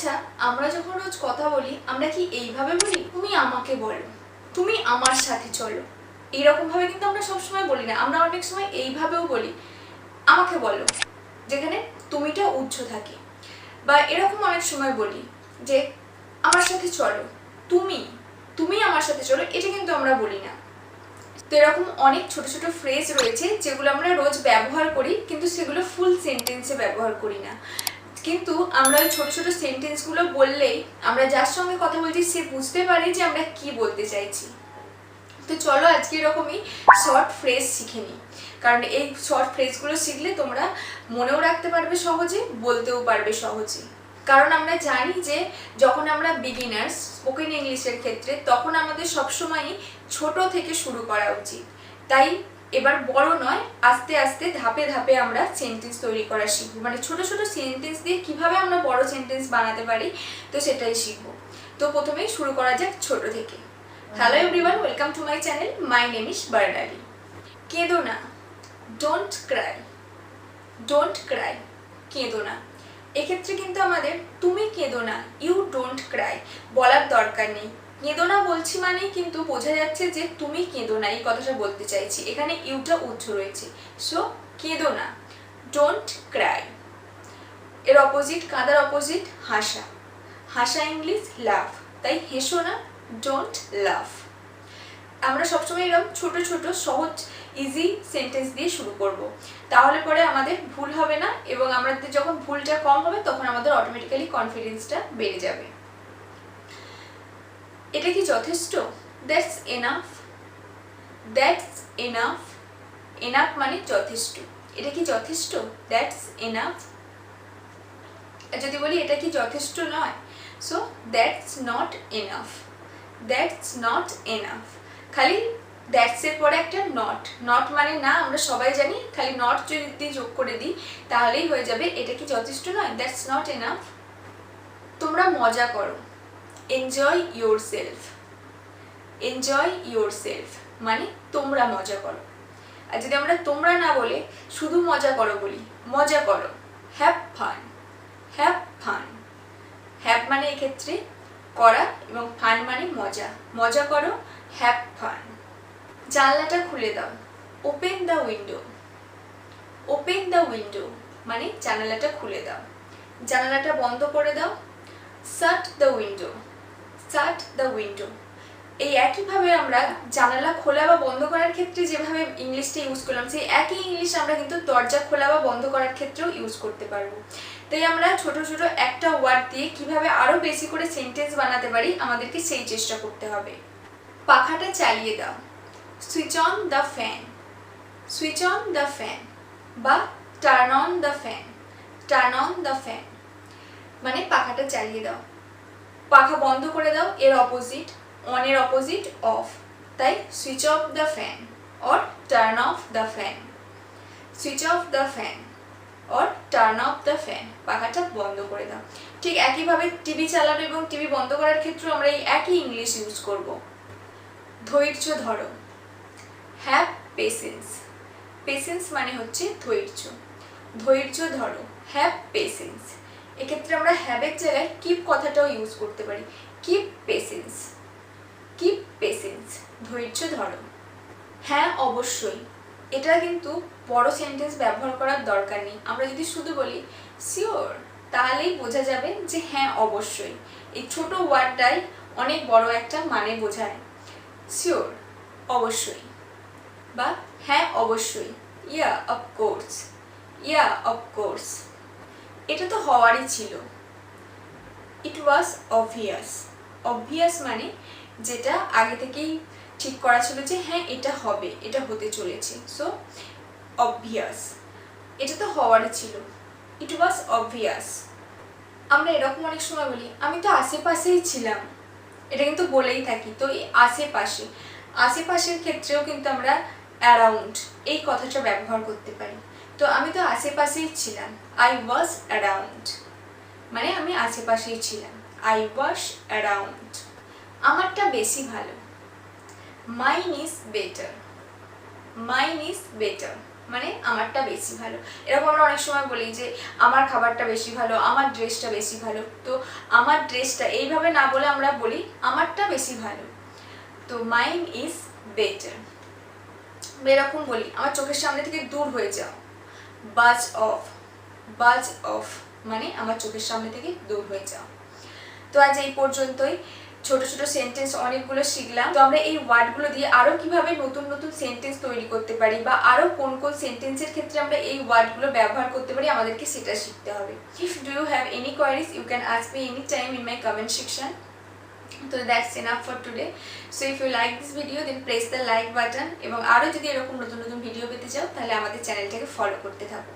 আচ্ছা, আমরা যখন রোজ কথা বলি আমরা কি এইভাবে বলি? তুমি আমাকে বলো, তুমি আমার সাথে চলো, এইরকম ভাবে কিন্তু আমরা সবসময় বলি না। আমরা অনেক সময় এইভাবেও বলি, আমাকে বলো, যেখানে তুমিটা উচ্চ থাকে। বা এরকম অনেক সময় বলি যে আমার সাথে চলো, তুমি তুমি আমার সাথে চলো, এটা কিন্তু আমরা বলি না। তো এরকম অনেক ছোট ছোট ফ্রেজ রয়েছে যেগুলো আমরা রোজ ব্যবহার করি, কিন্তু সেগুলো ফুল সেন্টেন্সে ব্যবহার করি না। কিন্তু আমরা ওই ছোট ছোট সেন্টেন্সগুলো বললেই আমরা যার সঙ্গে কথা বলছি সে বুঝতে পারে যে আমরা কি বলতে চাইছি। তো চলো আজকে এরকমই শর্ট ফ্রেজ শিখে নিই, কারণ এই শর্ট ফ্রেজগুলো শিখলে তোমরা মনেও রাখতে পারবে সহজে, বলতেও পারবে সহজে। কারণ আমরা জানি যে যখন আমরা বিগিনার্স স্পোকেন ইংলিশের ক্ষেত্রে তখন আমাদের সবসময়ই ছোট থেকে শুরু করা উচিত। তাই এবার বড় নয়, আস্তে আস্তে ধাপে ধাপে আমরা সেন্টেন্স তৈরি করা শিখবো, মানে ছোট ছোট সেন্টেন্স দিয়ে কিভাবে আমরা বড় সেন্টেন্স বানাতে পারি, তো সেটাই শিখবো। তো প্রথমেই শুরু করা যাক ছোট থেকে। Hello everyone, welcome to my channel. My name is Barnali. কেঁদো না, ডোন্ট ক্রাই, ডোন্ট ক্রাই, কেঁদো না। এক্ষেত্রে কিন্তু আমাদের তুমি কেঁদো না, ইউ ডোন্ট ক্রাই বলার দরকার নেই। কেঁদো না বলছি মানেই কিন্তু বোঝা যাচ্ছে যে তুমি কেঁদো না, এই কথাটা বলতে চাইছি। এখানে ইউটা উচ্চ রয়েছে, সো কেঁদো না, ডোন্ট ক্রাই। এর অপোজিট, কাঁদার অপোজিট হাসা। হাসা ইংলিশ লাভ, তাই হেসো না, ডোন্ট লাভ। আমরা সবসময় এরকম ছোট ছোট সহজ ইজি সেন্টেন্স দিয়ে শুরু করব, তাহলে পরে আমাদের ভুল হবে না, এবং আমাদের যখন ভুলটা কম হবে তখন আমাদের অটোমেটিক্যালি কনফিডেন্সটা বেড়ে যাবে। এটা কি যথেষ্ট? That's enough, that's enough. Enough মানে যথেষ্ট। এটা কি যথেষ্ট? That's enough. যদি বলি এটা কি যথেষ্ট নয়, so that's not enough, that's not enough. খালি দ্যাটস এর পরে একটা নট, নট মানে না, আমরা সবাই জানি। খালি নট যদি যোগ করে দিই তাহলেই হয়ে যাবে এটা কি যথেষ্ট নয়, দ্যাটস নট এনাফ। তোমরা মজা করো, enjoy your self, enjoy your self মানে তোমরা মজা করো। আর যদি আমরা তোমরা না বলে শুধু মজা করো বলি, মজা করো, have fun, have fun. Have মানে এক্ষেত্রে করা এবং ফান মানে মজা, মজা করো, হ্যাভ ফান। জানলাটা খুলে দাও, open the window, open the window মানে জানালাটা খুলে দাও। জানালাটা বন্ধ করে দাও, শাট the window, shut the window. এই একইভাবে আমরা জানালা খোলা বা বন্ধ করার ক্ষেত্রে যেভাবে ইংলিশটা ইউজ করলাম, সেই একই ইংলিশ আমরা কিন্তু দরজা খোলা বা বন্ধ করার ক্ষেত্রেও ইউজ করতে পারবো। তাই আমরা ছোট ছোট একটা ওয়ার্ড দিয়ে কিভাবে আরো বেশি করে সেন্টেন্স বানাতে পারি আমাদেরকে সেই চেষ্টা করতে হবে। পাখাটা চালিয়ে দাও, switch on the fan, switch on the fan বা turn on the fan, turn on the fan মানে পাখাটা চালিয়ে দাও। পাখা বন্ধ করে দাও এর অপোজিট, অন এর অপোজিট অফ, তাই switch off the fan or turn off the fan, switch off the fan or turn off the fan, পাখাটা বন্ধ করে দাও। ঠিক একইভাবে টিভি চালানো এবং টিভি বন্ধ করার ক্ষেত্রেও আমরা এই একই ইংলিশ ইউজ করব। ধৈর্য ধরো, হ্যাভ পেশেন্স, পেশেন্স মানে হচ্ছে ধৈর্য, ধৈর্য ধরো, হ্যাভ পেশেন্স। এক্ষেত্রে আমরা হ্যাভের জায়গায় কিপ কথাটাও ইউজ করতে পারি, কিপ পেশেন্স, কিপ পেশেন্স, ধৈর্য ধরো। হ্যাঁ অবশ্যই, এটা কিন্তু বড় সেন্টেন্স ব্যবহার করার দরকার নেই। আমরা যদি শুধু বলি শিওর, তাহলেই বোঝা যাবে যে হ্যাঁ অবশ্যই। এই ছোট ওয়ার্ডটাই অনেক বড় একটা মানে বোঝায়। শিওর অবশ্যই, বা হ্যাঁ অবশ্যই, ইয়া অফকোর্স, ইয়া অফকোর্স। এটা তো হওয়ারই ছিল, ইট ওয়াজ অবভিয়াস, অবভিয়াস মানে যেটা আগে থেকেই ঠিক করা ছিল যে হ্যাঁ এটা হবে, এটা হতে চলেছে, সো অবভিয়াস। এটা তো হওয়ারই ছিল, ইট ওয়াজ অবভিয়াস। আমরা এরকম অনেক সময় বলি আমি তো আশেপাশেই ছিলাম, এটা কিন্তু বলেই থাকি। তো এই আশেপাশে, আশেপাশের ক্ষেত্রেও কিন্তু আমরা অ্যারাউন্ড এই কথাটা ব্যবহার করতে পারি। তো আমি তো আশেপাশেই ছিলাম, আই ওয়াজ অ্যারাউন্ড মানে আমি আশেপাশেই ছিলাম, আই ওয়াজ অ্যারাউন্ড। আমারটা বেশি ভালো, mine is better, mine is better মানে আমারটা বেশি ভালো। এরকম আমরা অনেক সময় বলি যে আমার খাবারটা বেশি ভালো, আমার ড্রেসটা বেশি ভালো। তো আমার ড্রেসটা এইভাবে না বলে আমরা বলি আমারটা বেশি ভালো। তো মাইন ইজ বেটার। এরকম বলি আমার চোখের সামনে থেকে দূর হয়ে যাও, বাজ অফ। বাজ অফ মানে আমার চোখের সামনে থেকে দূর হয়ে যাও। তো আজ এই পর্যন্তই, ছোট ছোট সেন্টেন্স অনেকগুলো শিখলাম। তো আমরা এই ওয়ার্ডগুলো দিয়ে আরো কিভাবে নতুন নতুন সেন্টেন্স তৈরি করতে পারি বা আরো কোন কোন সেন্টেন্সের ক্ষেত্রে আমরা এই ওয়ার্ডগুলো ব্যবহার করতে পারি আমাদেরকে সেটা শিখতে হবে। If do you have any queries you can ask me any time in my comment section. So that's enough for today. So if you like this video then press the like button এবং আরো যদি এরকম নতুন নতুন video পেতে চাও তাহলে আমাদের চ্যানেলটাকে ফলো করতে থাকো।